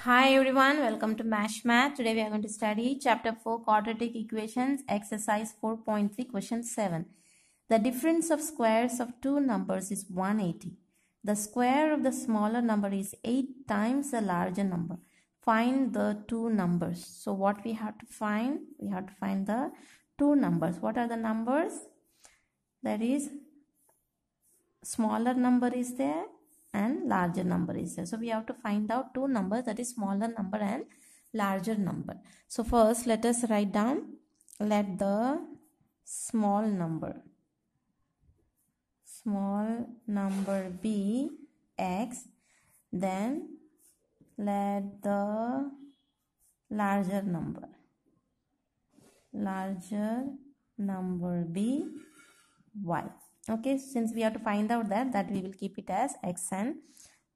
Hi everyone, welcome to Mash Math. Today we are going to study chapter 4 quadratic equations, exercise 4.3, question 7. The difference of squares of two numbers is 180. The square of the smaller number is 8 times the larger number. Find the two numbers. So what we have to find? We have to find the two numbers. What are the numbers? That is, smaller number is there and larger number is there. So we have to find out two numbers, that is smaller number and larger number. So first let us write down, let the small number be x, then let the larger number be y. Okay, since we have to find out that we will keep it as x and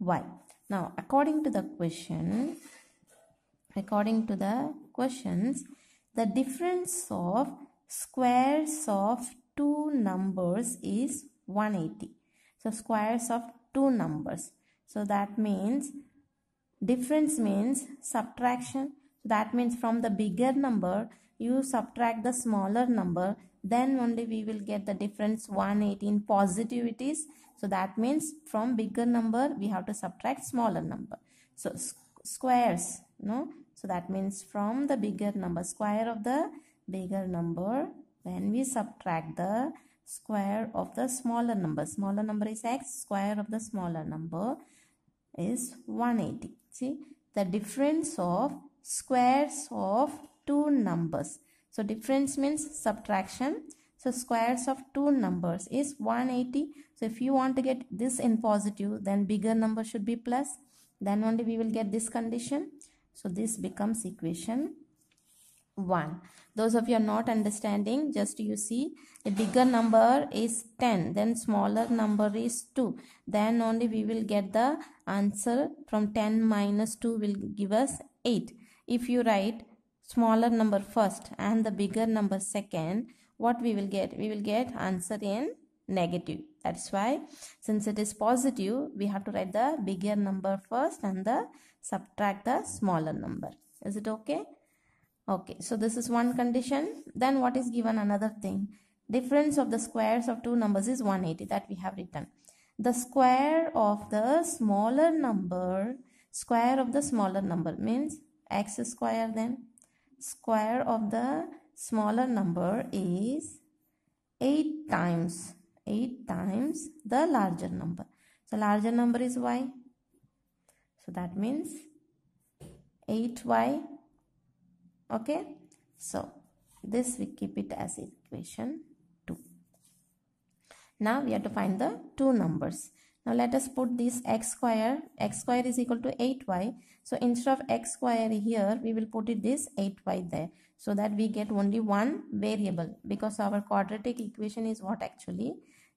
y. Now according to the questions, the difference of squares of two numbers is 180. So squares of two numbers, so that means difference means subtraction. So that means from the bigger number you subtract the smaller number, then only we will get the difference 180 in positivities. So that means from bigger number we have to subtract smaller number. So squares, no? So that means from the bigger number, square of the bigger number, when we subtract the square of the smaller number is x, square of the smaller number is 180. See, the difference of squares of two numbers. So difference means subtraction. So squares of two numbers is 180. So if you want to get this in positive, then bigger number should be plus. Then only we will get this condition. So this becomes equation 1. Those of you are not understanding, just you see, a bigger number is 10, then smaller number is 2. Then only we will get the answer. From 10 minus 2 will give us 8. If you write smaller number first and the bigger number second, what we will get? We will get answer in negative. That's why, since it is positive, we have to write the bigger number first and subtract the smaller number. Is it okay? Okay, so this is one condition. Then what is given? Another thing. Difference of the squares of two numbers is 180, that we have written. The square of the smaller number means x square, then square of the smaller number is 8 times the larger number. So larger number is y. So that means 8y. Okay, so this we keep it as equation 2. Now we have to find the two numbers. Now let us put this x square is equal to 8y. So instead of x square here, we will put it this 8y there, so that we get only one variable, because our quadratic equation is what actually?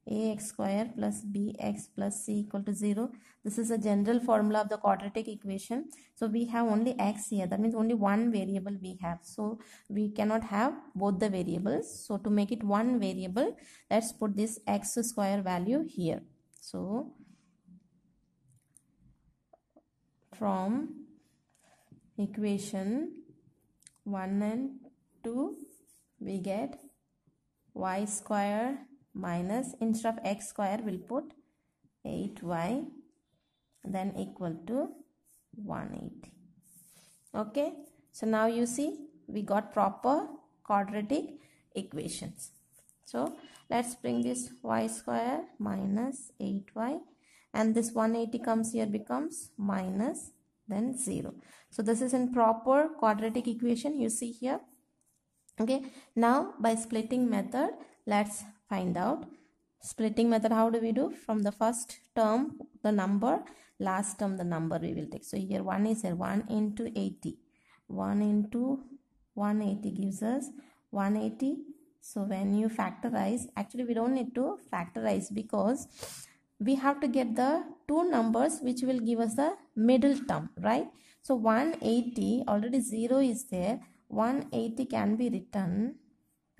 Ax square plus bx plus c equal to 0. This is a general formula of the quadratic equation. So we have only x here, that means only one variable we have. So we cannot have both the variables. So to make it one variable, let's put this x square value here. So from equation 1 and 2 we get y square minus, instead of x square we'll put 8y, then equal to 180. Okay, so now you see we got proper quadratic equations. So let's bring this y square minus 8y, and this 180 comes here, becomes minus, then 0. So this is in proper quadratic equation, you see here. Okay, now by splitting method, let's find out. Splitting method, how do we do? From the first term the number, last term the number we will take. So here 1 is here, 1 into 80. 1 into 180 gives us 180. So when you factorize, actually we don't need to factorize, because we have to get the two numbers which will give us the middle term, right? So 180, already 0 is there. 180 can be written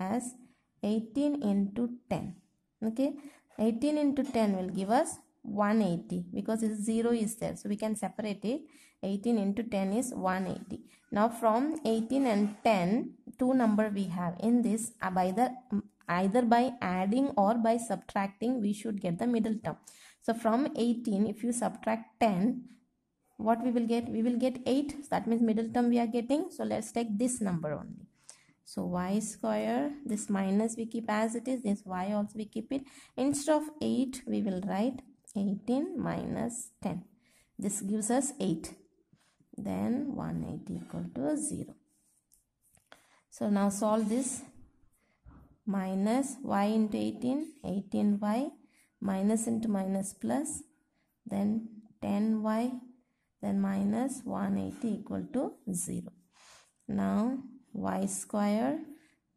as 18 into 10. Okay, 18 into 10 will give us 180, because this 0 is there, so we can separate it. 18 into 10 is 180. Now from 18 and 10, two number we have. In this, either by adding or by subtracting, we should get the middle term. So from 18, if you subtract 10, what we will get? We will get 8. So that means middle term we are getting. So let's take this number only. So y square, this minus we keep as it is, this y also we keep it. Instead of 8, we will write 18 minus 10. This gives us 8. Then 180 equal to 0. So now solve this. Minus y into 18, 18y, minus into minus plus, then 10y, then minus 180 equal to 0. Now y square,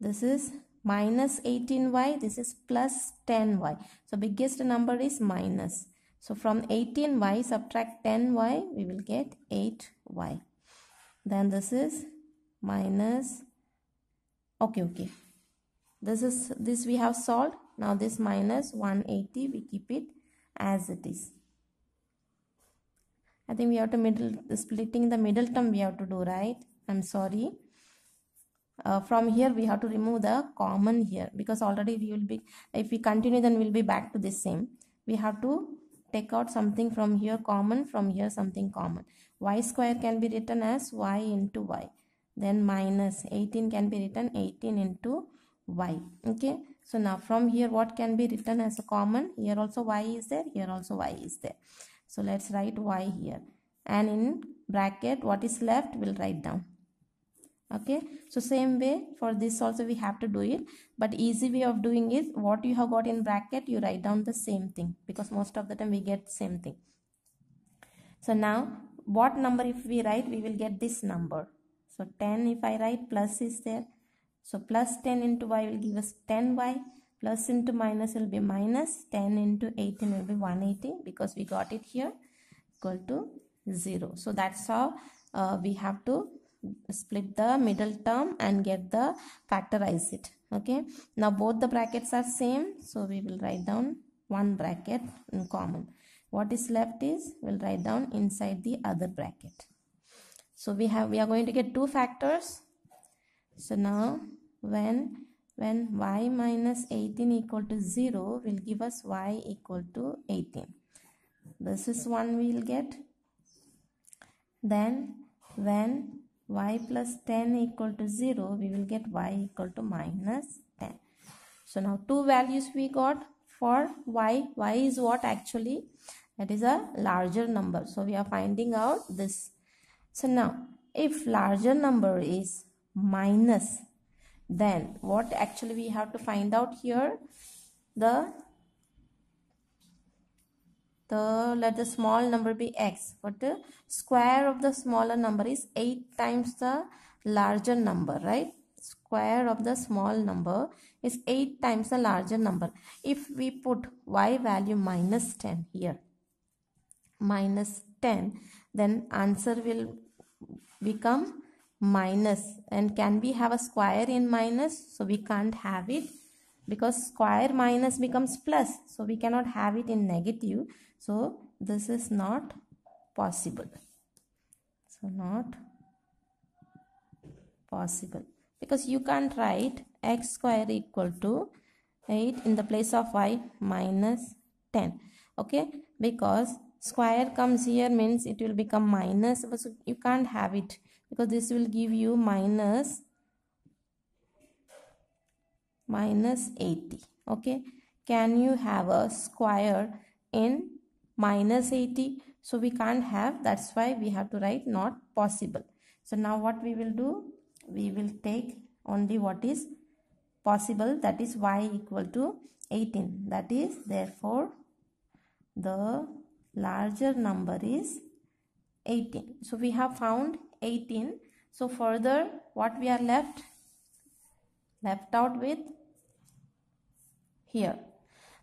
this is minus 18y, this is plus 10y. So biggest number is minus. So from 18y subtract 10y, we will get 8y. Then this is minus, okay. This we have solved. Now this minus 180, we keep it as it is. I think we have to splitting the middle term we have to do, right? I'm sorry. From here we have to remove the common here, because already we will be, if we continue then we'll be back to the same. We have to take out something from here common, from here something common. Y square can be written as y into y. Then minus 18 can be written 18 into y. Okay. So now from here what can be written as a common? Here also y is there, here also y is there. So let's write y here. And in bracket what is left we'll write down. Okay, so same way for this also we have to do it, but easy way of doing is what you have got in bracket you write down the same thing, because most of the time we get same thing. So now what number if we write, we will get this number. So 10 if I write, plus is there, so plus 10 into y will give us 10y, plus into minus will be minus, 10 into 18 will be 180, because we got it here, equal to 0. So that's how we have to split the middle term and get the factorize it. Okay, now both the brackets are same, so we will write down one bracket in common. What is left is we'll write down inside the other bracket. So we are going to get two factors. So now when y minus 18 equal to 0 will give us y equal to 18. This is one we will get. Then when y plus 10 equal to 0, we will get y equal to minus 10. So now two values we got for y. Y is what actually? That is a larger number. So we are finding out this. So now if larger number is minus, then what actually we have to find out here? Let the small number be x, but the square of the smaller number is 8 times the larger number, right? Square of the small number is 8 times the larger number. If we put y value minus 10 here, minus 10, then answer will become minus. And can we have a square in minus? So we can't have it, because square minus becomes plus, so we cannot have it in negative. So this is not possible. So not possible, because you can't write x square equal to 8 in the place of y minus 10. Okay, because square comes here means it will become minus, but you can't have it, because this will give you minus 80. Okay, can you have a square in minus 80? So we can't have, that's why we have to write not possible. So now what we will do, we will take only what is possible, that is y equal to 18. That is, therefore the larger number is 18. So we have found 18. So further what we are left out with here,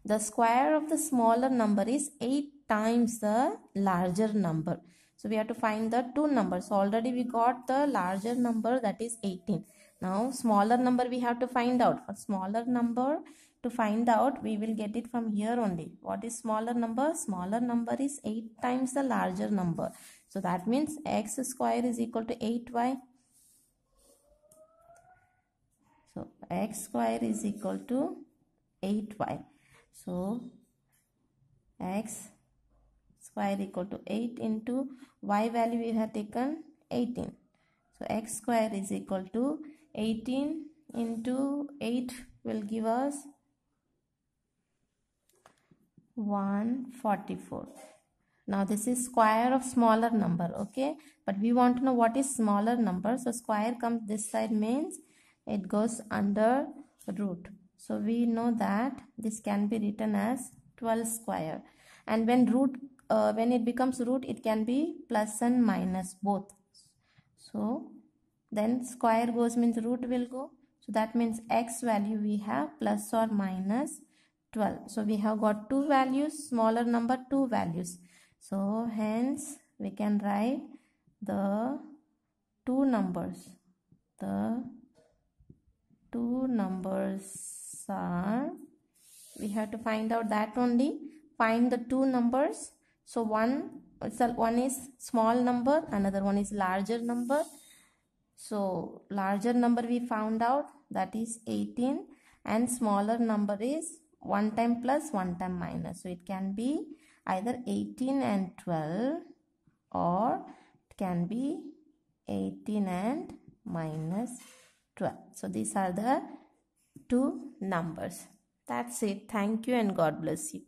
the square of the smaller number is 8 times the larger number. So we have to find the two numbers. So already we got the larger number, that is 18. Now smaller number we have to find out. For smaller number to find out, we will get it from here only. What is smaller number? Smaller number is 8 times the larger number. So that means x square is equal to 8y. So x square is equal to 8y. So x square equal to 8 into y value we have taken 18. So x square is equal to 18 into 8 will give us 144. Now this is square of smaller number, okay? But we want to know what is smaller number. So square comes this side means it goes under root. So we know that this can be written as 12 square. And when when it becomes root, it can be plus and minus both. So then square goes means root will go. So that means x value we have plus or minus 12. So we have got two values, smaller number, two values. So hence we can write the two numbers. The two numbers are, we have to find out that only. Find the two numbers. So one is small number, another one is larger number. So larger number we found out, that is 18, and smaller number is 1 time plus 1 time minus. So it can be either 18 and 12 or it can be 18 and minus 12. So these are the two numbers. That's it. Thank you and God bless you.